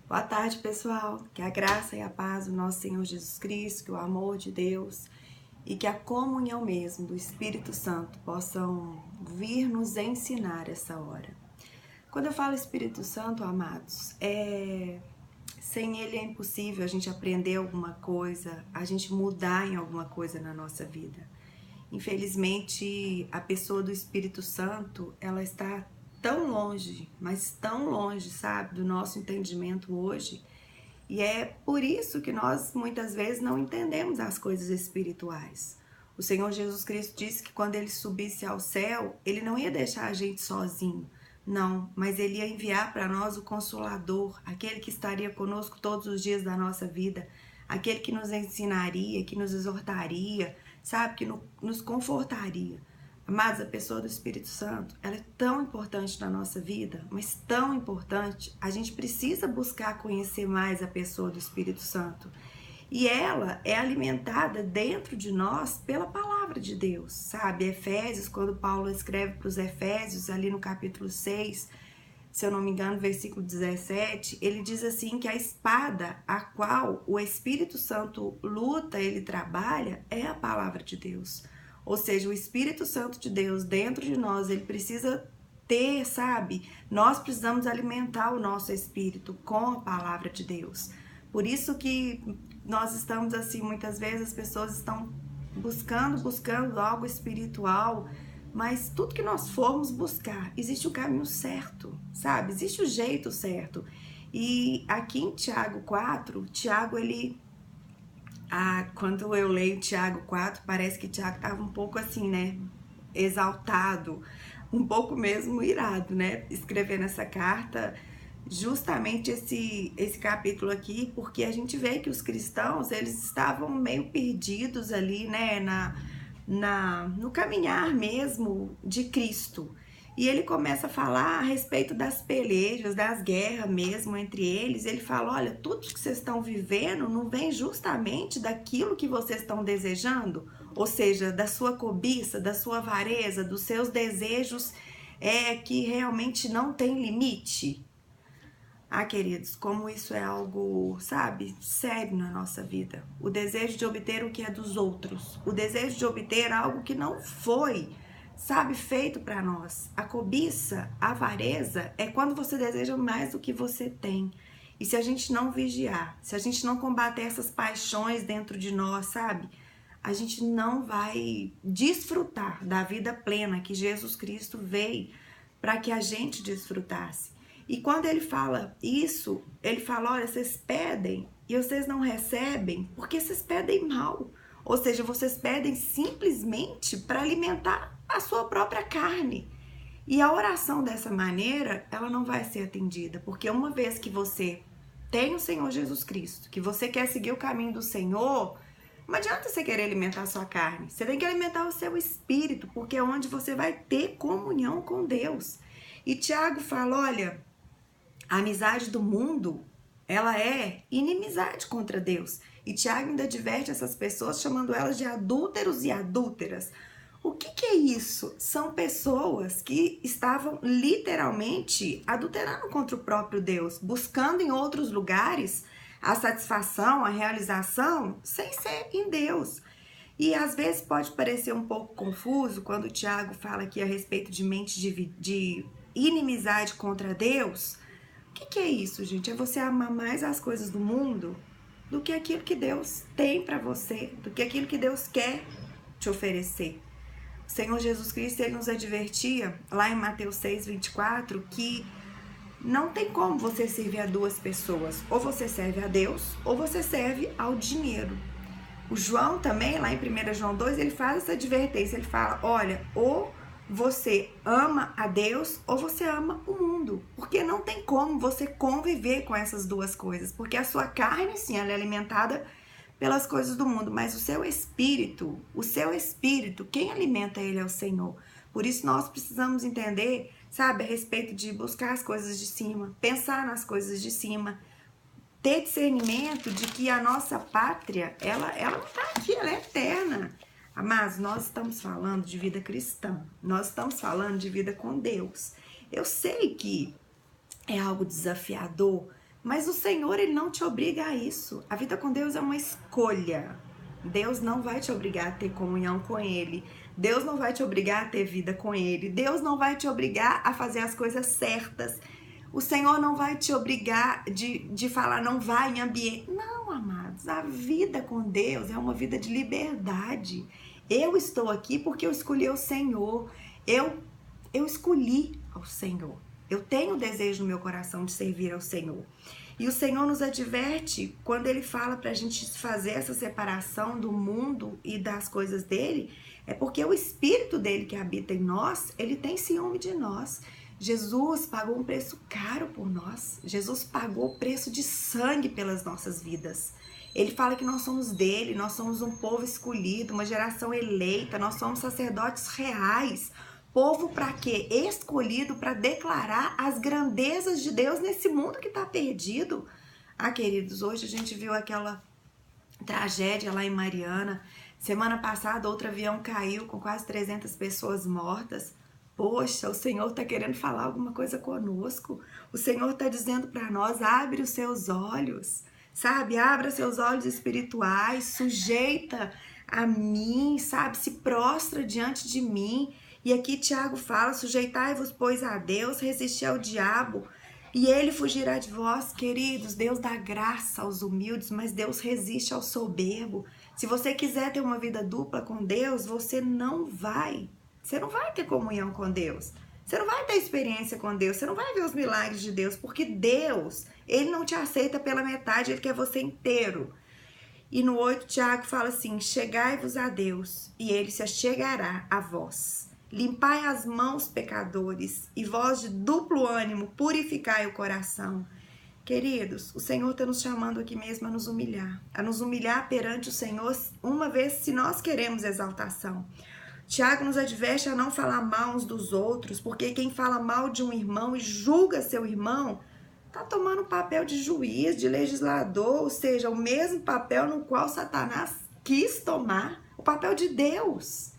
Boa tarde, pessoal. Que a graça e a paz do nosso Senhor Jesus Cristo, que o amor de Deus e que a comunhão mesmo do Espírito Santo possam vir nos ensinar essa hora. Quando eu falo Espírito Santo, amados, sem ele é impossível a gente aprender alguma coisa, a gente mudar em alguma coisa na nossa vida. Infelizmente, a pessoa do Espírito Santo, ela está tão longe, mas tão longe, sabe, do nosso entendimento hoje. E é por isso que nós muitas vezes não entendemos as coisas espirituais. O Senhor Jesus Cristo disse que quando ele subisse ao céu, ele não ia deixar a gente sozinho, não, mas ele ia enviar para nós o Consolador, aquele que estaria conosco todos os dias da nossa vida, aquele que nos ensinaria, que nos exortaria, sabe, que nos confortaria. Amados, a pessoa do Espírito Santo, ela é tão importante na nossa vida, mas tão importante, a gente precisa buscar conhecer mais a pessoa do Espírito Santo. E ela é alimentada dentro de nós pela palavra de Deus, sabe? Efésios, quando Paulo escreve para os Efésios, ali no capítulo 6, se eu não me engano, versículo 17, ele diz assim que a espada a qual o Espírito Santo luta, ele trabalha, é a palavra de Deus. Ou seja, o Espírito Santo de Deus dentro de nós, ele precisa ter, sabe? Nós precisamos alimentar o nosso espírito com a palavra de Deus. Por isso que nós estamos assim, muitas vezes as pessoas estão buscando algo espiritual, mas tudo que nós formos buscar, existe o caminho certo, sabe? Existe o jeito certo. E aqui em Tiago 4, Tiago, quando eu leio Tiago 4, parece que Tiago estava um pouco assim, né? Exaltado, um pouco mesmo irado, né? Escrevendo essa carta, justamente esse capítulo aqui, porque a gente vê que os cristãos, eles estavam meio perdidos ali, né? No caminhar mesmo de Cristo. E ele começa a falar a respeito das pelejas, das guerras mesmo entre eles. Ele fala, olha, tudo que vocês estão vivendo não vem justamente daquilo que vocês estão desejando? Ou seja, da sua cobiça, da sua avareza, dos seus desejos que realmente não tem limite? Ah, queridos, como isso é algo, sabe, sério na nossa vida. O desejo de obter o que é dos outros. O desejo de obter algo que não foi, sabe, feito para nós. A cobiça, a avareza é quando você deseja mais do que você tem. E se a gente não vigiar, se a gente não combater essas paixões dentro de nós, sabe, a gente não vai desfrutar da vida plena que Jesus Cristo veio para que a gente desfrutasse. E quando ele fala isso, ele fala, olha, vocês pedem e vocês não recebem porque vocês pedem mal. Ou seja, vocês pedem simplesmente para alimentar a sua própria carne. E a oração dessa maneira, ela não vai ser atendida, porque uma vez que você tem o Senhor Jesus Cristo, que você quer seguir o caminho do Senhor, não adianta você querer alimentar a sua carne. Você tem que alimentar o seu espírito, porque é onde você vai ter comunhão com Deus. E Tiago fala, olha, a amizade do mundo, ela é inimizade contra Deus. E Tiago ainda adverte essas pessoas, chamando elas de adúlteros e adúlteras. O que é isso? São pessoas que estavam literalmente adulterando contra o próprio Deus, buscando em outros lugares a satisfação, a realização, sem ser em Deus. E às vezes pode parecer um pouco confuso quando o Tiago fala aqui a respeito de mente de inimizade contra Deus. O que é isso, gente? É você amar mais as coisas do mundo do que aquilo que Deus tem para você, do que aquilo que Deus quer te oferecer. O Senhor Jesus Cristo, ele nos advertia lá em Mateus 6:24 que não tem como você servir a duas pessoas. Ou você serve a Deus, ou você serve ao dinheiro. O João também, lá em 1 João 2, ele faz essa advertência. Ele fala, olha, ou você ama a Deus ou você ama o mundo. Porque não tem como você conviver com essas duas coisas. Porque a sua carne, sim, ela é alimentada pelas coisas do mundo. Mas o seu espírito, quem alimenta ele é o Senhor. Por isso nós precisamos entender, sabe, a respeito de buscar as coisas de cima, pensar nas coisas de cima, ter discernimento de que a nossa pátria, ela não está aqui, ela é eterna. Mas nós estamos falando de vida cristã, nós estamos falando de vida com Deus. Eu sei que é algo desafiador, Mas o Senhor, Ele não te obriga a isso. A vida com Deus é uma escolha. Deus não vai te obrigar a ter comunhão com Ele. Deus não vai te obrigar a ter vida com Ele. Deus não vai te obrigar a fazer as coisas certas. O Senhor não vai te obrigar de falar, não vai em ambiente. Não, amados, a vida com Deus é uma vida de liberdade. Eu estou aqui porque eu escolhi o Senhor. Eu escolhi ao Senhor. Eu tenho desejo no meu coração de servir ao Senhor. E o Senhor nos adverte quando Ele fala para a gente fazer essa separação do mundo e das coisas dele, é porque o Espírito dele que habita em nós, ele tem ciúme de nós. Jesus pagou um preço caro por nós. Jesus pagou o preço de sangue pelas nossas vidas. Ele fala que nós somos dele, nós somos um povo escolhido, uma geração eleita, nós somos sacerdotes reais. Povo para quê? Escolhido para declarar as grandezas de Deus nesse mundo que está perdido. Ah, queridos, hoje a gente viu aquela tragédia lá em Mariana. Semana passada, outro avião caiu com quase 300 pessoas mortas. Poxa, o Senhor está querendo falar alguma coisa conosco. O Senhor está dizendo para nós, abre os seus olhos, sabe? Abra seus olhos espirituais, sujeita a mim, sabe? Se prostra diante de mim. E aqui Tiago fala, sujeitai-vos, pois, a Deus, resisti ao diabo, e ele fugirá de vós. Queridos, Deus dá graça aos humildes, mas Deus resiste ao soberbo. Se você quiser ter uma vida dupla com Deus, você não vai ter comunhão com Deus. Você não vai ter experiência com Deus, você não vai ver os milagres de Deus, porque Deus, Ele não te aceita pela metade, Ele quer você inteiro. E no 8, Tiago fala assim, chegai-vos a Deus, e Ele se achegará a vós. Limpai as mãos, pecadores, e vós de duplo ânimo, purificai o coração. Queridos, o Senhor está nos chamando aqui mesmo a nos humilhar perante o Senhor, uma vez se nós queremos exaltação. Tiago nos adverte a não falar mal uns dos outros, porque quem fala mal de um irmão e julga seu irmão, está tomando o papel de juiz, de legislador, ou seja, o mesmo papel no qual Satanás quis tomar, o papel de Deus.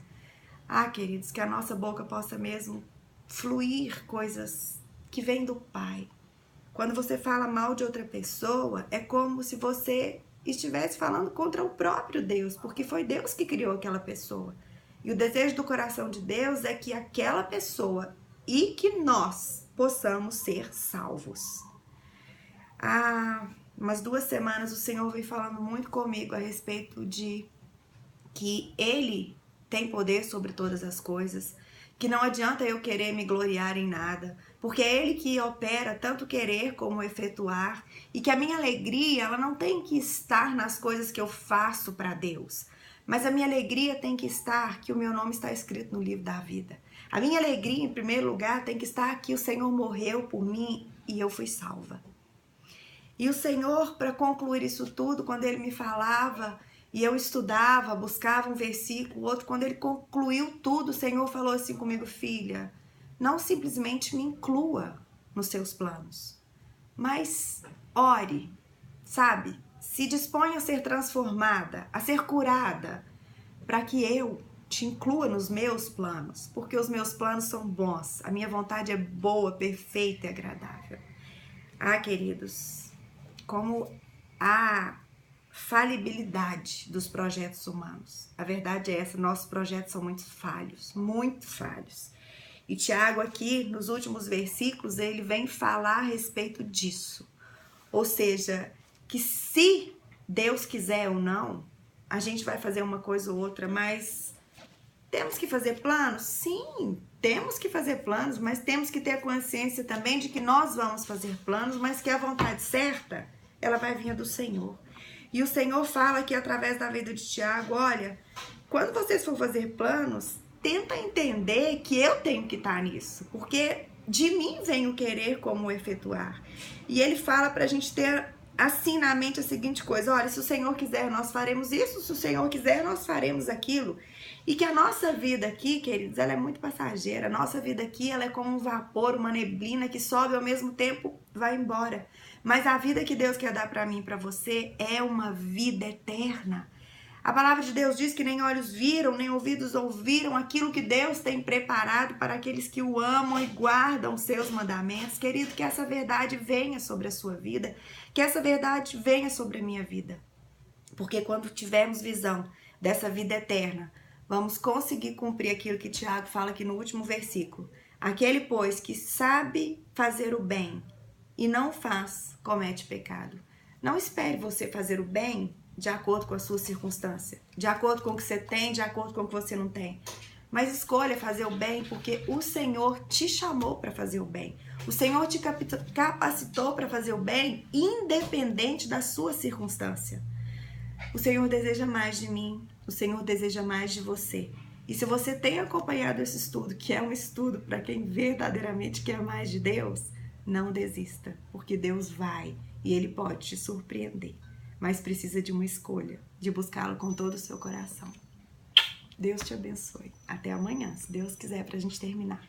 Ah, queridos, que a nossa boca possa mesmo fluir coisas que vêm do Pai. Quando você fala mal de outra pessoa, é como se você estivesse falando contra o próprio Deus, porque foi Deus que criou aquela pessoa. E o desejo do coração de Deus é que aquela pessoa e que nós possamos ser salvos. Há umas 2 semanas o Senhor veio falando muito comigo a respeito de que Ele tem poder sobre todas as coisas, que não adianta eu querer me gloriar em nada, porque é Ele que opera tanto querer como efetuar, e que a minha alegria, ela não tem que estar nas coisas que eu faço para Deus, mas a minha alegria tem que estar que o meu nome está escrito no livro da vida. A minha alegria, em primeiro lugar, tem que estar que o Senhor morreu por mim e eu fui salva. E o Senhor, para concluir isso tudo, quando Ele me falava, e eu estudava, buscava um versículo, outro, quando Ele concluiu tudo, o Senhor falou assim comigo, filha, não simplesmente me inclua nos seus planos, mas ore, sabe? Se disponha a ser transformada, a ser curada, para que eu te inclua nos meus planos, porque os meus planos são bons, a minha vontade é boa, perfeita e agradável. Ah, queridos, como a falibilidade dos projetos humanos. A verdade é essa, nossos projetos são muito falhos, muito falhos. E Tiago aqui, nos últimos versículos, ele vem falar a respeito disso. Ou seja, que se Deus quiser ou não, a gente vai fazer uma coisa ou outra, mas temos que fazer planos? Sim, temos que fazer planos, mas temos que ter a consciência também de que nós vamos fazer planos, mas que a vontade certa, ela vai vir do Senhor. E o Senhor fala aqui através da vida de Tiago, olha, quando vocês for fazer planos, tenta entender que eu tenho que estar nisso, porque de mim vem o querer como o efetuar. E ele fala para a gente ter assim na mente a seguinte coisa, olha, se o Senhor quiser, nós faremos isso, se o Senhor quiser, nós faremos aquilo. E que a nossa vida aqui, queridos, ela é muito passageira. A nossa vida aqui, ela é como um vapor, uma neblina que sobe ao mesmo tempo vai embora. Mas a vida que Deus quer dar para mim e para você é uma vida eterna. A palavra de Deus diz que nem olhos viram, nem ouvidos ouviram aquilo que Deus tem preparado para aqueles que o amam e guardam seus mandamentos. Querido, que essa verdade venha sobre a sua vida, que essa verdade venha sobre a minha vida. Porque quando tivermos visão dessa vida eterna, vamos conseguir cumprir aquilo que Tiago fala aqui no último versículo. Aquele, pois, que sabe fazer o bem e não faz, comete pecado. Não espere você fazer o bem de acordo com a sua circunstância, de acordo com o que você tem, de acordo com o que você não tem. Mas escolha fazer o bem porque o Senhor te chamou para fazer o bem. O Senhor te capacitou para fazer o bem, independente da sua circunstância. O Senhor deseja mais de mim, o Senhor deseja mais de você. E se você tem acompanhado esse estudo, que é um estudo para quem verdadeiramente quer mais de Deus, não desista, porque Deus vai e Ele pode te surpreender. Mas precisa de uma escolha, de buscá-lo com todo o seu coração. Deus te abençoe. Até amanhã, se Deus quiser, para a gente terminar.